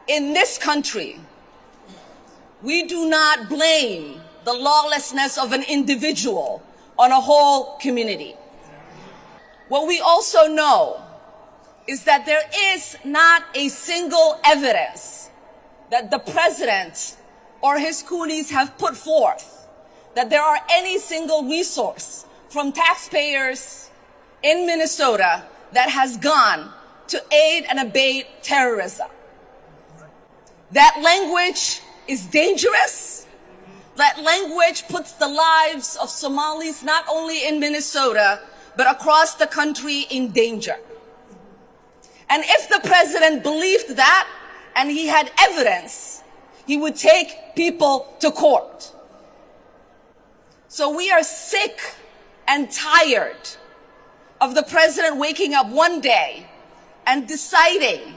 in this country, we do not blame the lawlessness of an individual on a whole community. What we also know is that there is not a single evidence that the president or his coolies have put forth that there are any single resource from taxpayers in Minnesota that has gone to aid and abate terrorism. That language is dangerous. That language puts the lives of Somalis not only in Minnesota, but across the country in danger. And if the president believed that and he had evidence, he would take people to court. So we are sick and tired of the president waking up one day and deciding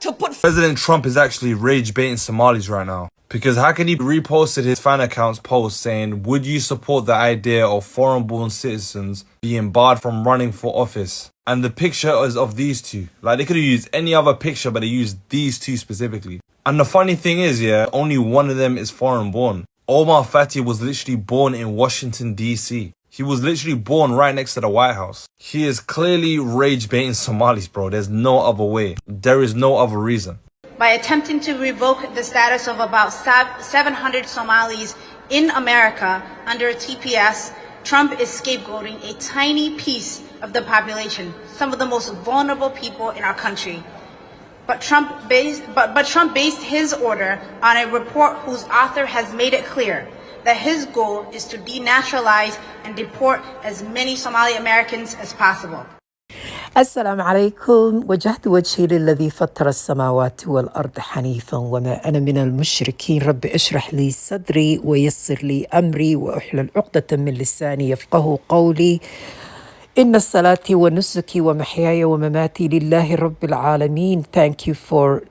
to put... President Trump is actually rage baiting Somalis right now. Because how can he reposted his fan account's post saying, would you support the idea of foreign-born citizens being barred from running for office? And the picture is of these two. Like, they could have used any other picture, but they used these two specifically. And the funny thing is, yeah, only one of them is foreign-born. Omar Fati was literally born in Washington, D.C. He was literally born right next to the White House. He is clearly rage baiting Somalis, bro. There's no other way. There is no other reason. By attempting to revoke the status of about 700 Somalis in America under TPS, Trump is scapegoating a tiny piece of the population, some of the most vulnerable people in our country. But Trump based his order on a report whose author has made it clear that his goal is to denaturalize and deport as many Somali Americans as possible. السلام عليكم. وجهت وجهي للذي فطر السماوات والأرض حنيفا وما أنا من المشركين. رب اشرح لي صدري ويسر لي أمري وأحلل عقدة من لساني يفقه قولي. إن الصلاة ونسكي ومحياي ومماتي لله رب العالمين. Thank you for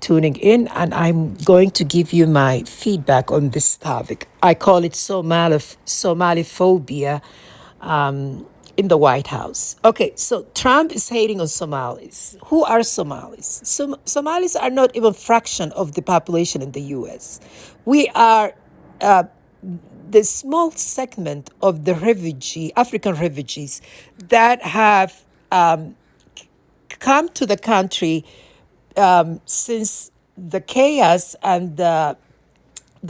tuning in, and I'm going to give you my feedback on this topic. I call it Somaliphobia in the White House. Okay, so Trump is hating on Somalis. Who are Somalis? Somalis are not even a fraction of the population in the U.S. We are the small segment of the African refugees that have come to the country since the chaos and the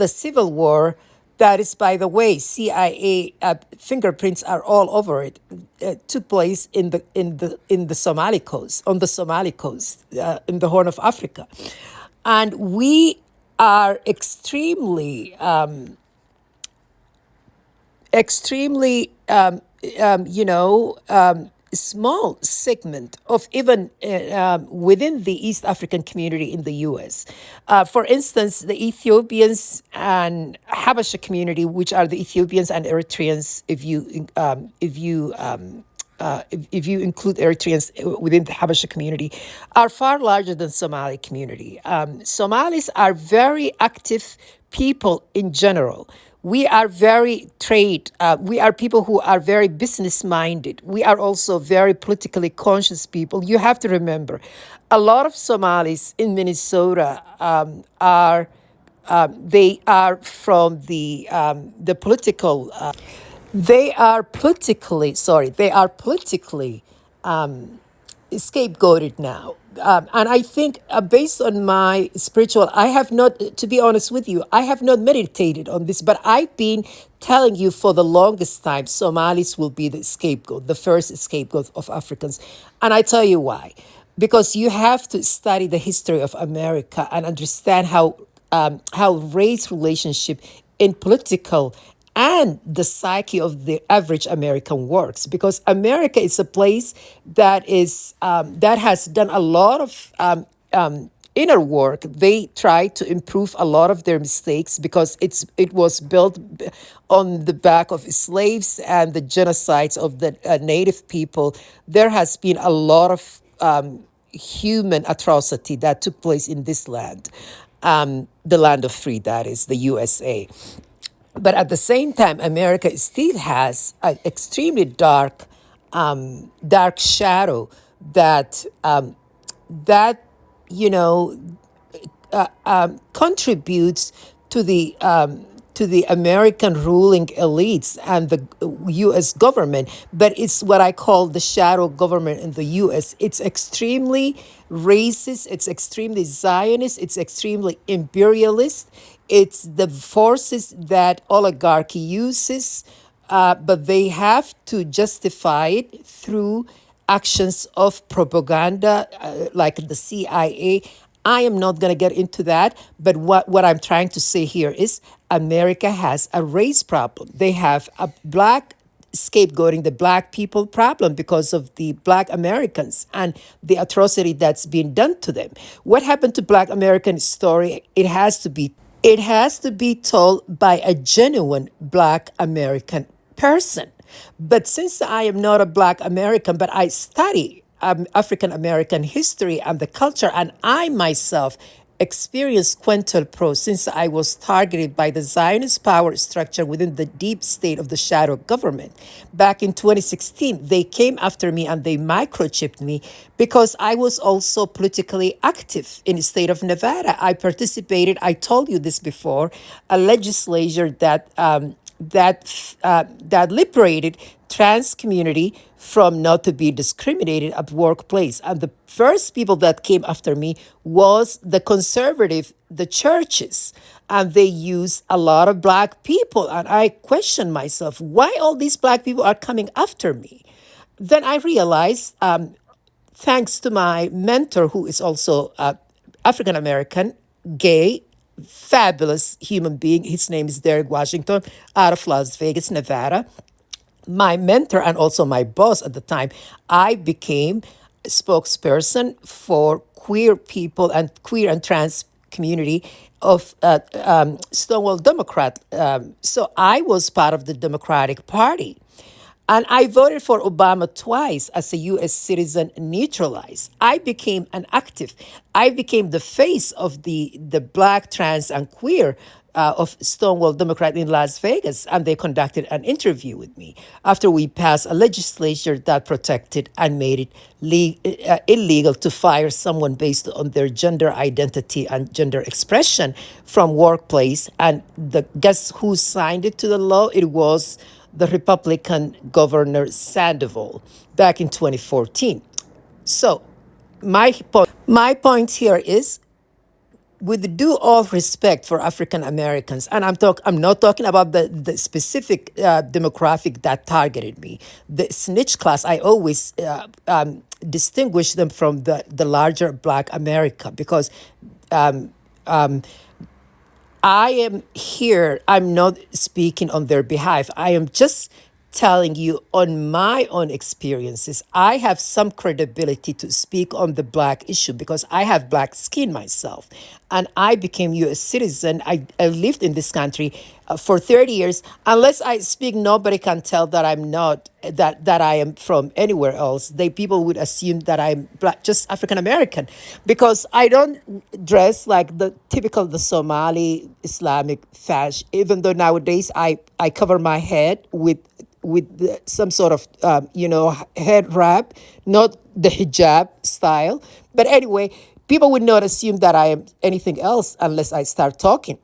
civil war. That is, by the way, CIA fingerprints are all over it. Took place in the Somali coast, on the Somali coast, in the Horn of Africa, and we are extremely small segment of even within the East African community in the U.S. For instance, the Ethiopians and Habesha community, which are the Ethiopians and Eritreans, if you include Eritreans within the Habesha community, are far larger than Somali community. Somalis are very active people in general. We are very we are people who are very business-minded. We are also very politically conscious people. You have to remember, a lot of Somalis in Minnesota are from the political. They are politically scapegoated now. And I think based on my spiritual, I have not, to be honest with you, I have not meditated on this, but I've been telling you for the longest time, Somalis will be the scapegoat, the first scapegoat of Africans. And I tell you why. Because you have to study the history of America and understand how race relationship in political and the psyche of the average American works, because America is a place that has done a lot of inner work. They try to improve a lot of their mistakes because it was built on the back of slaves and the genocides of the native people. There has been a lot of human atrocity that took place in this land, the land of free, that is the USA. But at the same time, America still has an extremely dark shadow that you know, contributes to the American ruling elites and the U.S. government, but it's what I call the shadow government in the U.S. It's extremely racist, it's extremely Zionist, it's extremely imperialist. It's the forces that oligarchy uses, but they have to justify it through actions of propaganda, like the CIA. I am not going to get into that, but what I'm trying to say here is America has a race problem. They have a black scapegoating the black people problem because of the black Americans and the atrocity that's been done to them. What happened to black American story? It has to be told by a genuine black American person. But since I am not a black American, but I study African American history and the culture, and I myself experienced COINTELPRO since I was targeted by the Zionist power structure within the deep state of the shadow government. Back in 2016, they came after me and they microchipped me because I was also politically active in the state of Nevada. I participated, I told you this before, a legislature that liberated trans community from not to be discriminated at workplace. And the first people that came after me was the conservative, the churches. And they use a lot of black people. And I questioned myself, why all these black people are coming after me? Then I realized, thanks to my mentor, who is also African American, gay, fabulous human being. His name is Derek Washington, out of Las Vegas, Nevada. My mentor and also my boss at the time, I became a spokesperson for queer people and queer and trans community of Stonewall Democrat. So I was part of the Democratic Party. And I voted for Obama twice as a US citizen neutralized. I became an active. I became the face of the black, trans, and queer of Stonewall Democrat in Las Vegas. And they conducted an interview with me after we passed a legislature that protected and made it illegal to fire someone based on their gender identity and gender expression from workplace. And guess who signed it to the law? It was the Republican Governor Sandoval back in 2014. So my point here is, with due all respect for African Americans, and I'm not talking about the specific demographic that targeted me. The snitch class, I always distinguish them from the larger Black America because I am here, I'm not speaking on their behalf. I am just telling you on my own experiences. I have some credibility to speak on the black issue because I have black skin myself. And I became US citizen. I lived in this country for 30 years. Unless I speak, nobody can tell that I'm not, that I am from anywhere else. People would assume that I'm black, just African American, because I don't dress like the Somali Islamic fashion, even though nowadays I cover my head with some sort of head wrap, not the hijab style. But anyway, people would not assume that I am anything else unless I start talking.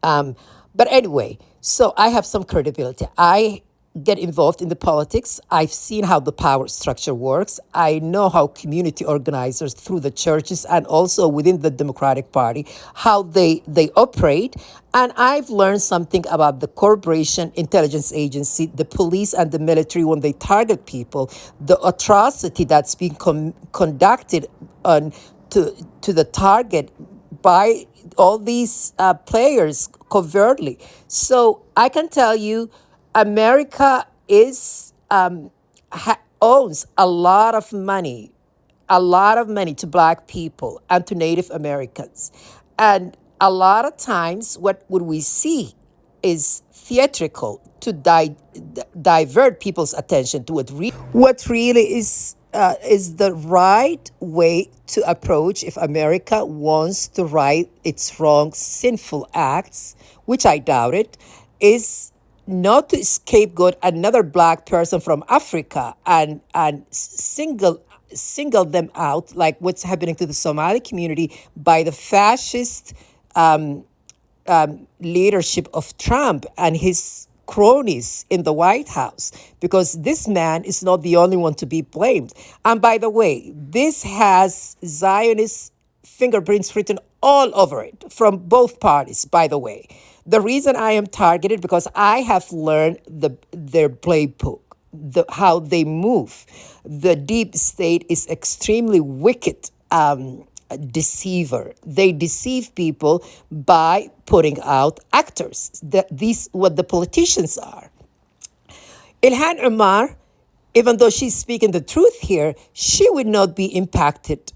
But anyway, so I have some credibility. I get involved in the politics. I've seen how the power structure works. I know how community organizers through the churches and also within the Democratic Party, how they operate. And I've learned something about the corporation, intelligence agency, the police and the military when they target people, the atrocity that's being conducted to the target by all these players covertly. So I can tell you, America owns a lot of money to Black people and to Native Americans. And a lot of times, what would we see is theatrical to divert people's attention to what really is the right way to approach if America wants to right its wrong, sinful acts, which I doubt it, is not to scapegoat another Black person from Africa and single singled them out, like what's happening to the Somali community by the fascist leadership of Trump and his cronies in the White House, because this man is not the only one to be blamed. And by the way, this has Zionist fingerprints written all over it from both parties, by the way. The reason I am targeted because I have learned their playbook, how they move. The deep state is extremely wicked deceiver. They deceive people by putting out actors. These what the politicians are. Ilhan Omar, even though she's speaking the truth here, she would not be impacted.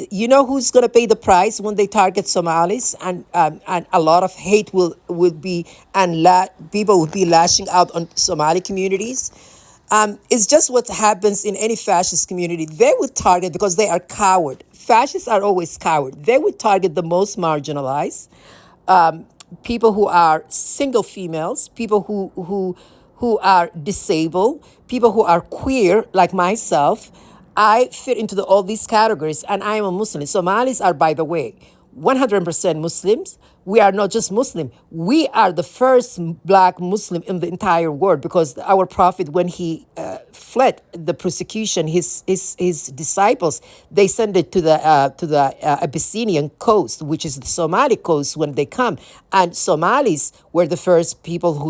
You know who's going to pay the price when they target Somalis, and a lot of hate will be, and people will be lashing out on Somali communities. It's just what happens in any fascist community. They would target, because they are coward. Fascists are always coward. They would target the most marginalized, people who are single females, people who are disabled, people who are queer, like myself. I fit into all these categories, and I am a Muslim. Somalis are, by the way, 100% Muslims. We are not just Muslim. We are the first black Muslim in the entire world, because our Prophet, when he fled the persecution, his disciples, they sent it to the Abyssinian coast, which is the Somali coast, when they come. And Somalis were the first people who